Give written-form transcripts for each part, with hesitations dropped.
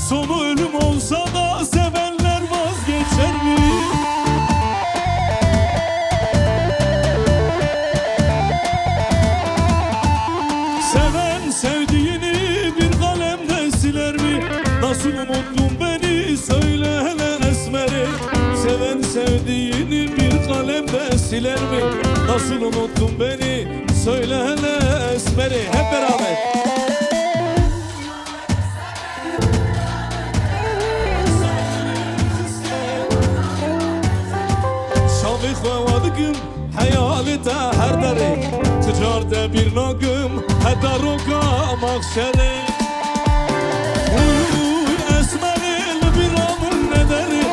Sonu ölüm olsa da sevenler vazgeçer mi? Seven sevdiğini bir kalemle siler mi? Nasıl unuttun beni söyle hele esmeri. Seven sevdiğini bir kalemle siler mi? Nasıl unuttun beni söyle hele esmeri. Hep beraber. خوادگم حیالت هر دره تجارت بیر ناگم حتی روکا مخشره اوی اسمرل بیرامون نداره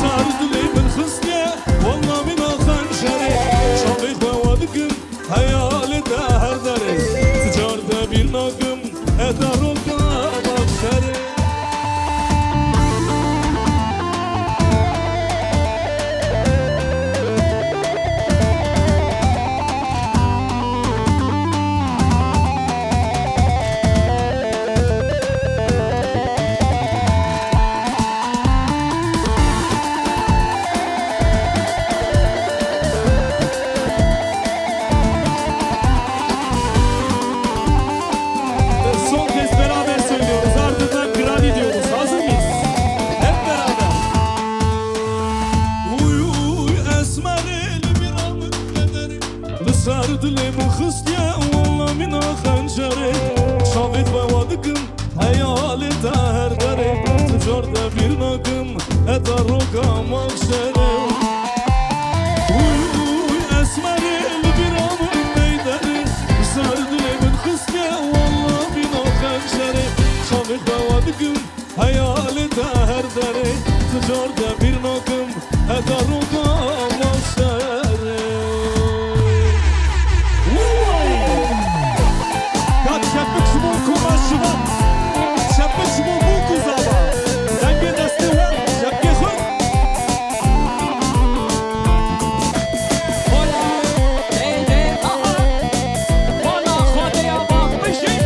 سردلی من خسکه والله من خنشره شاقی خوادگم حیالت هر دره تجارت بیر ناگم حتی روکا مخشره سردلم خستيا والله من خنجري شافت بوادكم هيالي دهر دري تجارت بير ناقم اتروكا مغشري وي اسمري البرام الميداني سردلم خستيا والله من خنجري شافت بوادكم هيالي دهر دري تجارت بير ناقم اتروكا مغشري شبك شمو كوما شباب شبك شمو بوكو زابا دنگ دسته هم شبك خود والا دیده آها والا خود یا باق بشی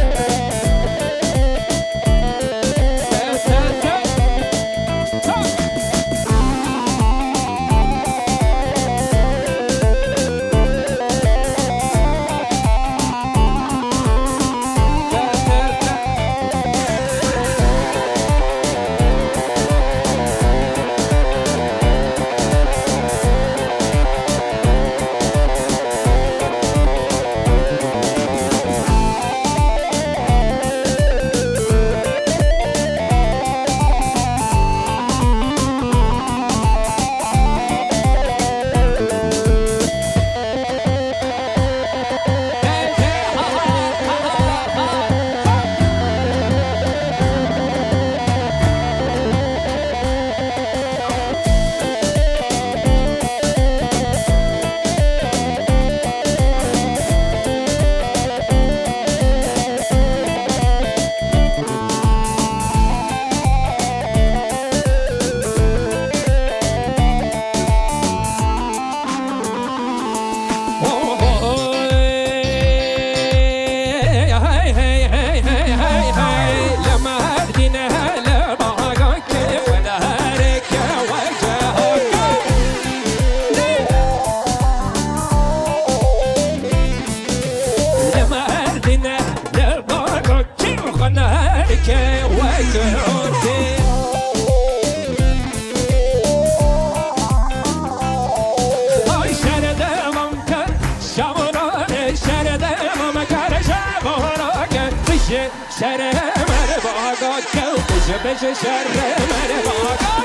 شر مر باغا کو بشه شر مر باغا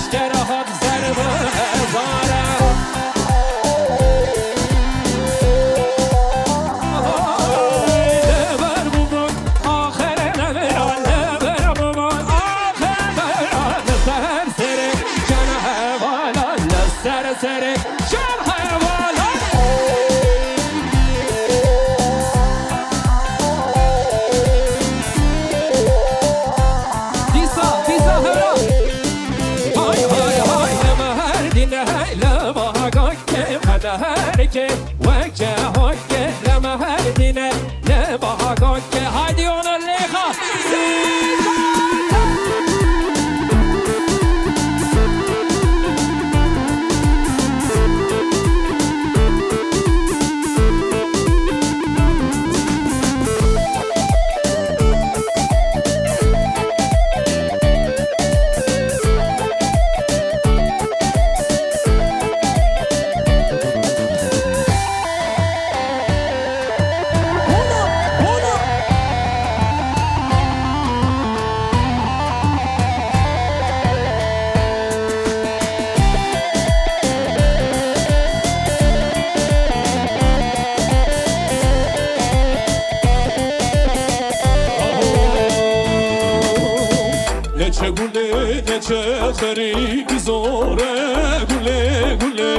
Get وجه وجه وجه لما هدينا نبها قوجه هادي انا اللي Neçe gule, neçe xeri bizore gule gule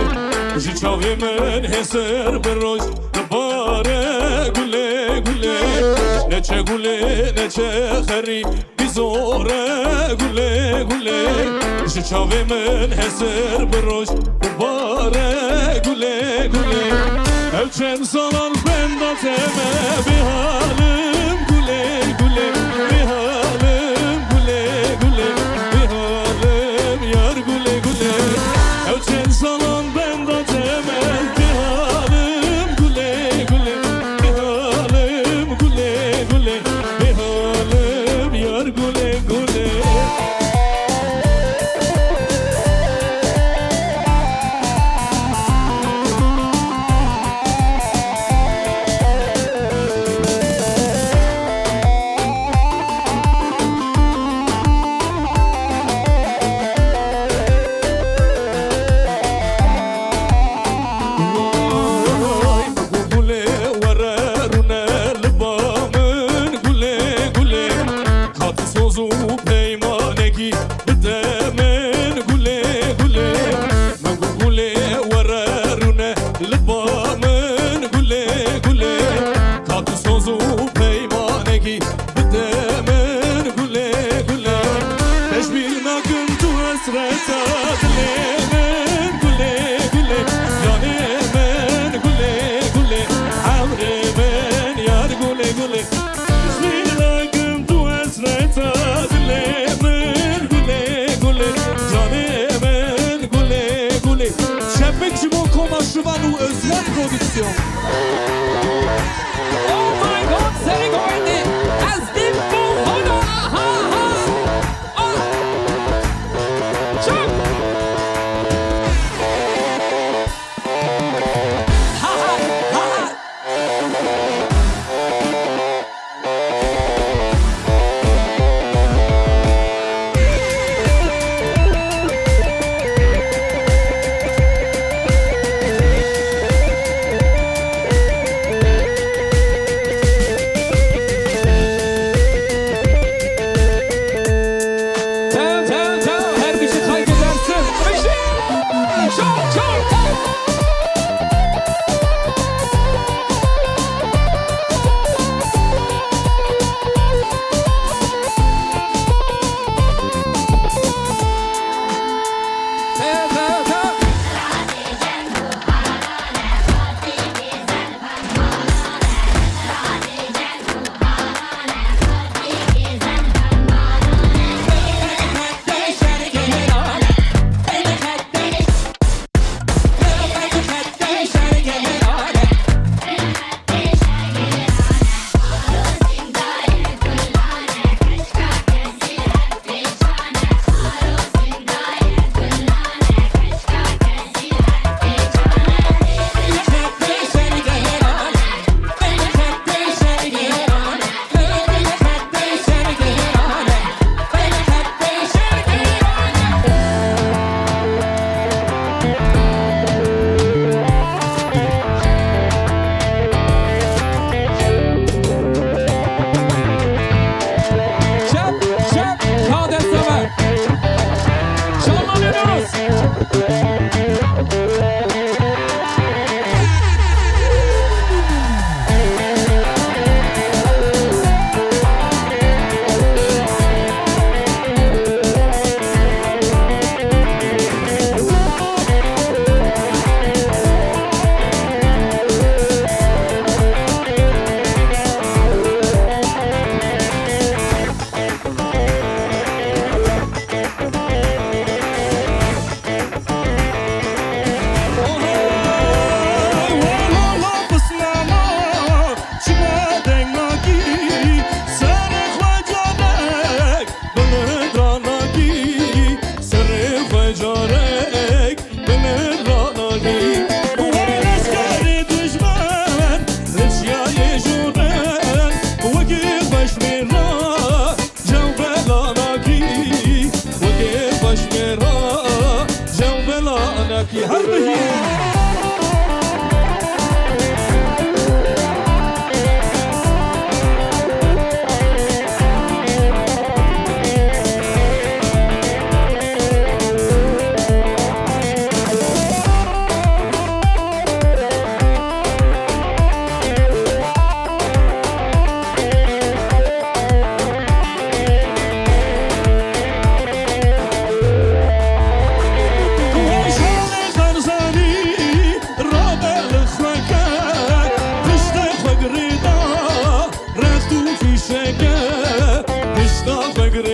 Ji çavê min hêser bi roj dibare gule gule Neçe gule, neçe xeri bizore gule gule Ji çavê min hêser bi roj dibare gule gule Ev çend salan benda teme bi halim gule gule bi halim gule gule bi halim yar gule gule Ev çend salan benda teme bi halim gule gule bi halim gule gule bi halim yar gule gule Oh my god, seni gördü. Ezdim bu hoda. Ha ha. Çok. Ha ha ha.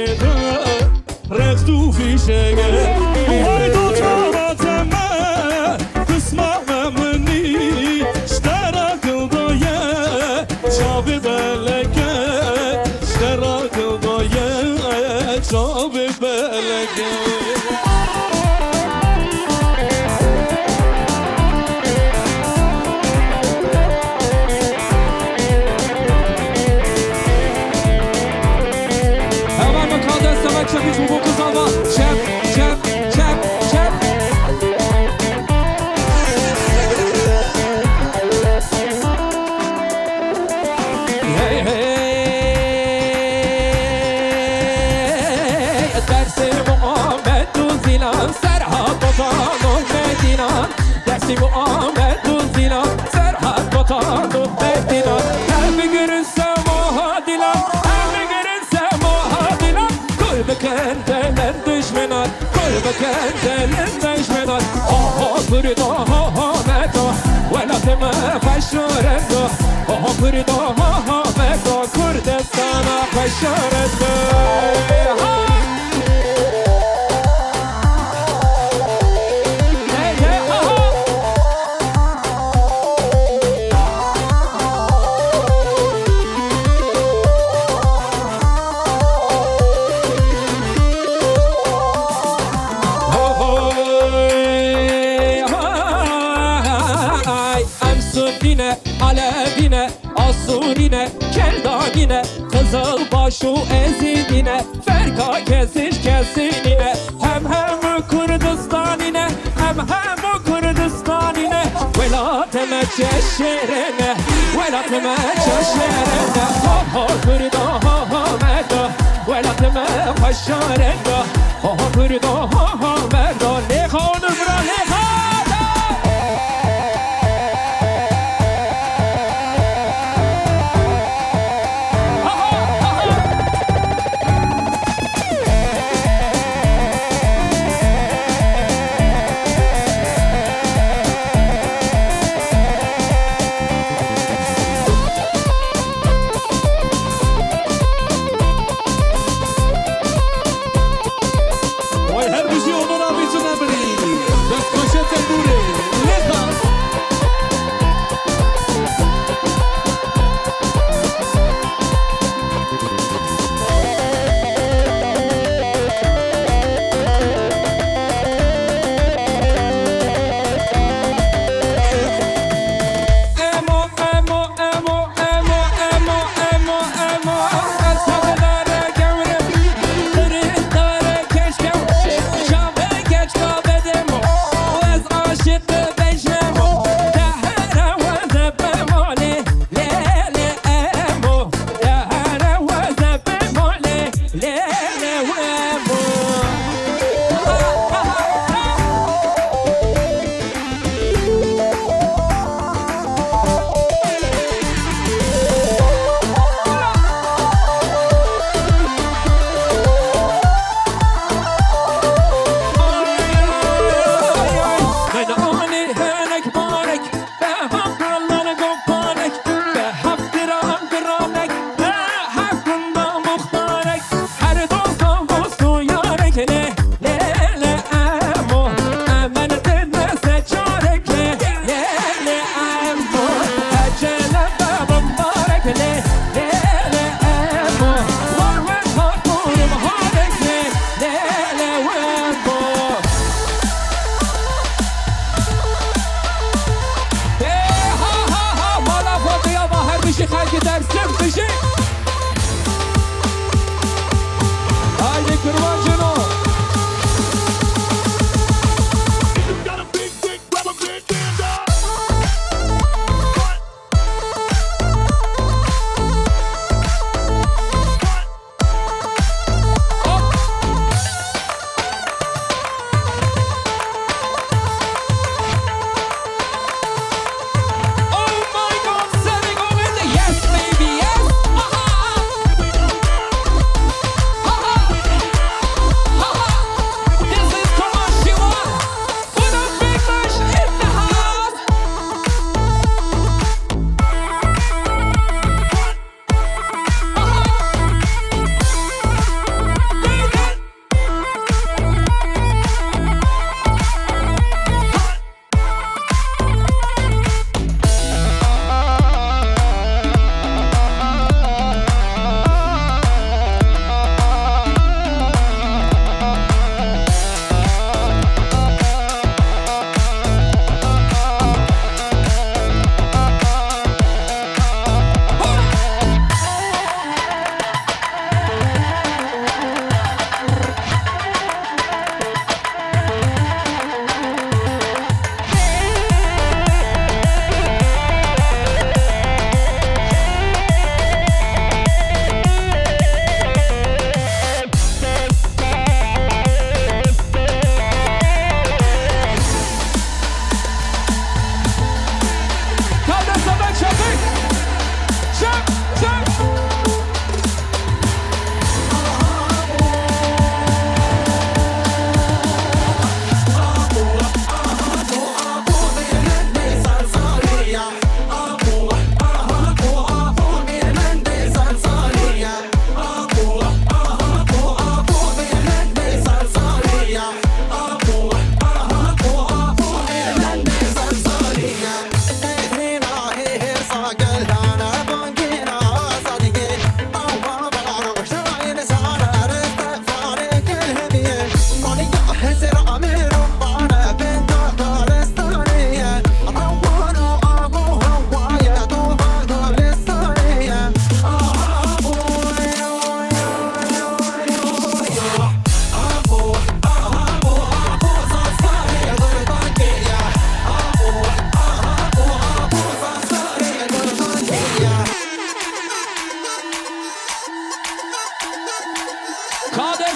شده رخت و فیشگه وای دو چارتم قسمت منی اشتراک دایه شاب بلگه اشتراک دایه شاب بلگه Çapı çubuk uzalma Çep, çep, çep, çep Hey, hey Dersi Muhammed Zilan Serhat Botanur Medinan Dersi Muhammed Zilan Serhat Botanur Medinan Her bir görünsem o dilan Her bir görünsem o dilan Kendelen düşmenar Kulbe kendelen düşmenar Oho kurdo oho meto Velatime faşorendo Oho kurdo oho meto Kurdistana faşorendo Alevine, Asurine, Keldanine Kızılbaşı ezidine Ferka kesir kesinine Hem Kurdistanine Hem Kurdistanine Velatime çeşerine Velatime çeşerine Oho kurdo oho merdo Velatime faşarendo Oho kurdo oho merdo Leha olur bura leha Her bir şey olur abi için ne bileyim.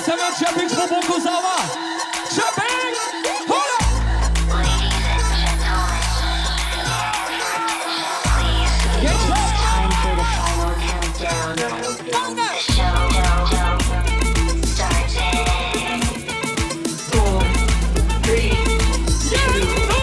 seven çepik popon kuzava. Çepik! Hola! Gençler! Time for the final countdown. The showdown starting. 4, 3, 2, 1.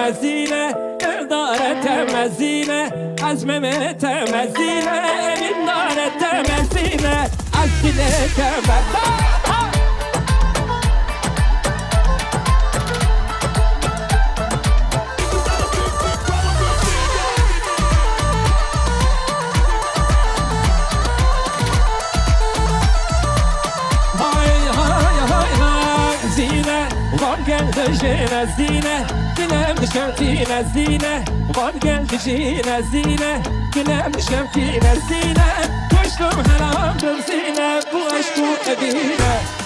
temezine Dardare temezine Azmeme temezine Emin dare temezine Azmine temezine geldi jine zine Dilem düşen fine zine Var geldi jine zine Dilem düşen fine zine Koştum helamdır zine Bu aşk bu evine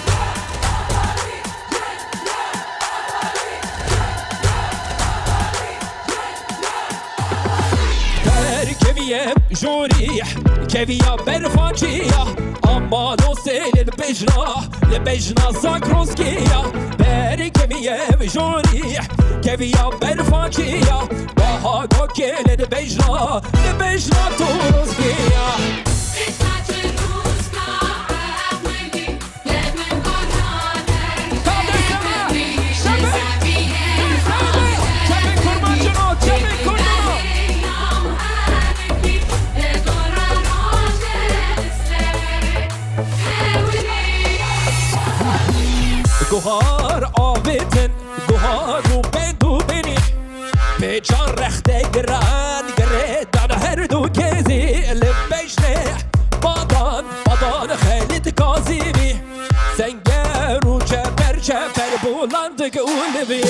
Keviye jurih Keviya berfaciya Amma dosse le bejna zakroskiya Ber keviye jurih Keviya berfaciya Baha dokke le bejna toroskiya Guhar abitin, guhar u bendu beni Becan rechte giran, geredan her du kezi Lebejne, badan Khalid Kazimi Senger u çeper bulandık ulvi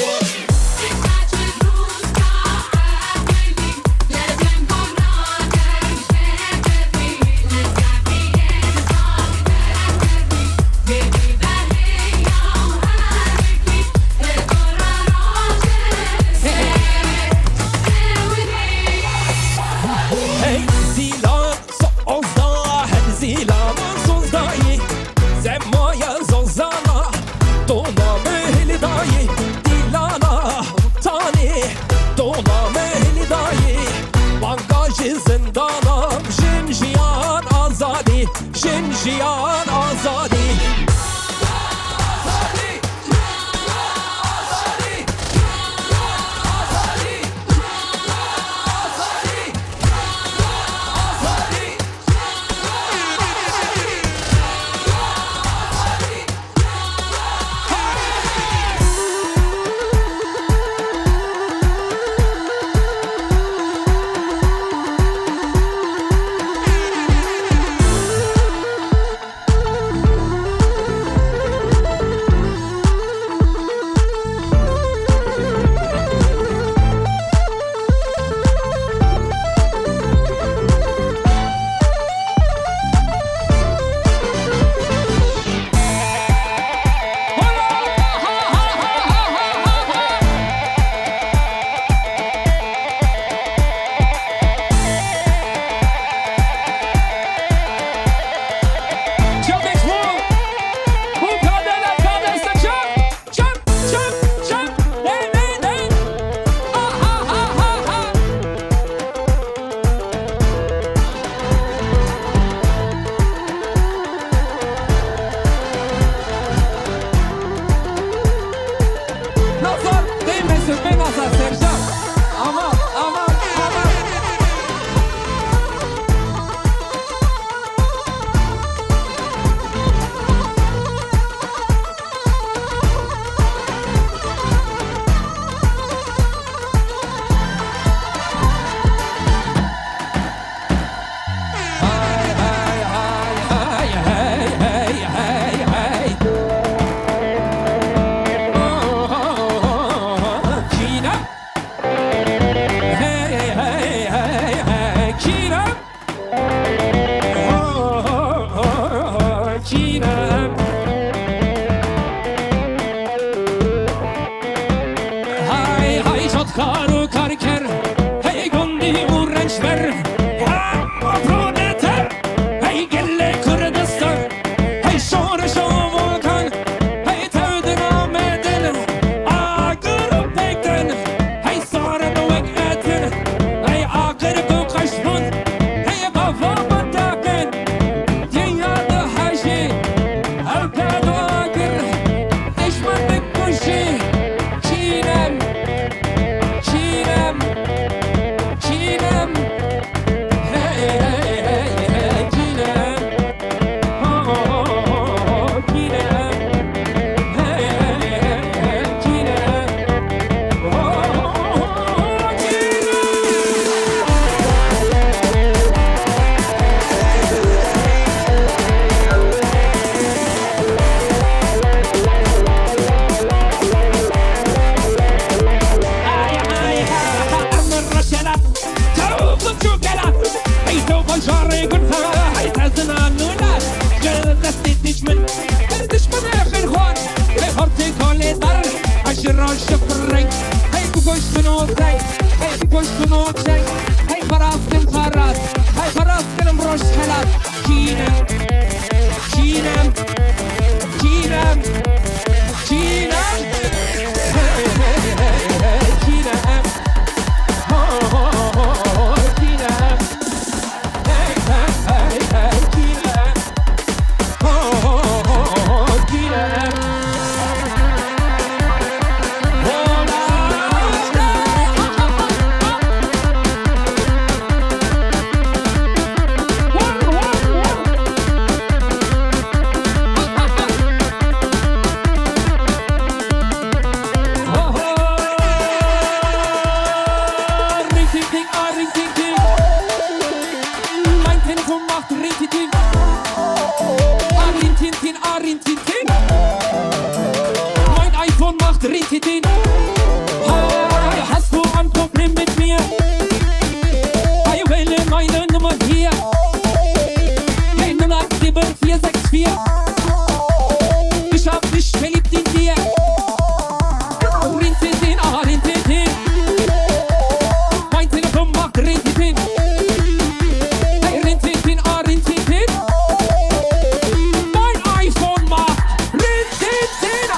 شراش فري هاي بقوش بنوتي هاي بقوش بنوتي هاي فراستم فراس هاي فراستم بروش خلاص جينم جينم جينم جينم جينم Mein iPhone macht Rintitin. Hast du ein Problem mit mir? Ich wähle meine Nummer hier. Hey, 017464. Ich hab dich verliebt in dir. Rintitin, Rintitin. Mein Telefon macht Rintitin. Hey, Rintitin, Rintitin. Mein iPhone macht Rintitin.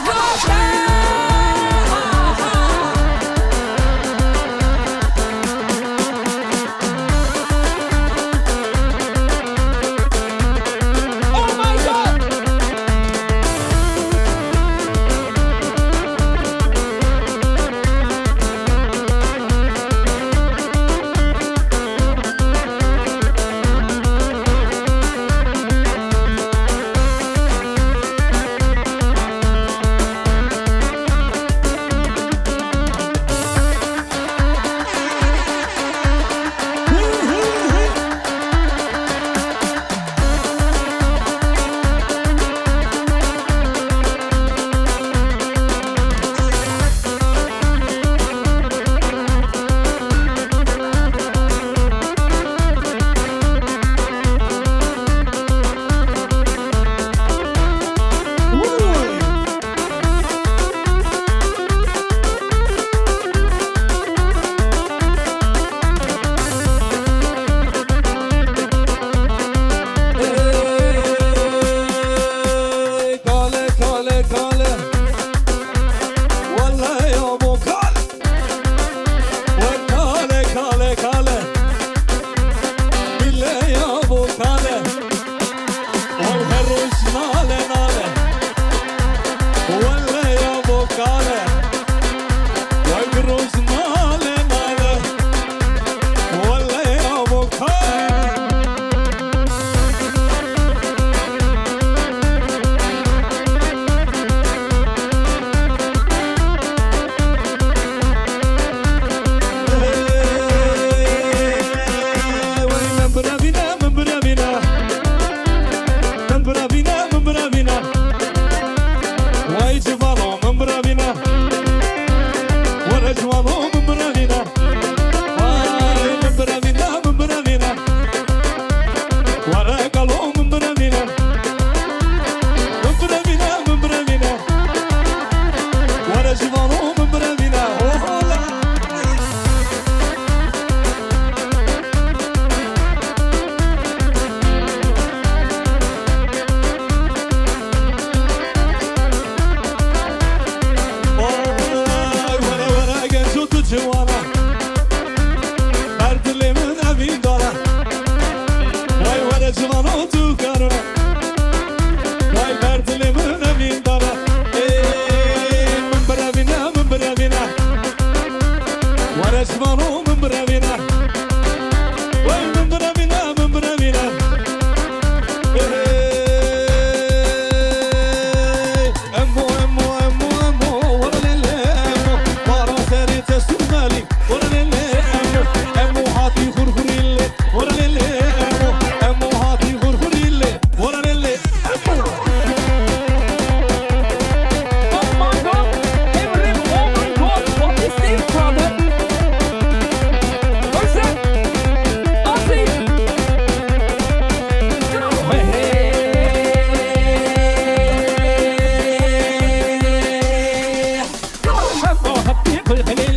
خلقني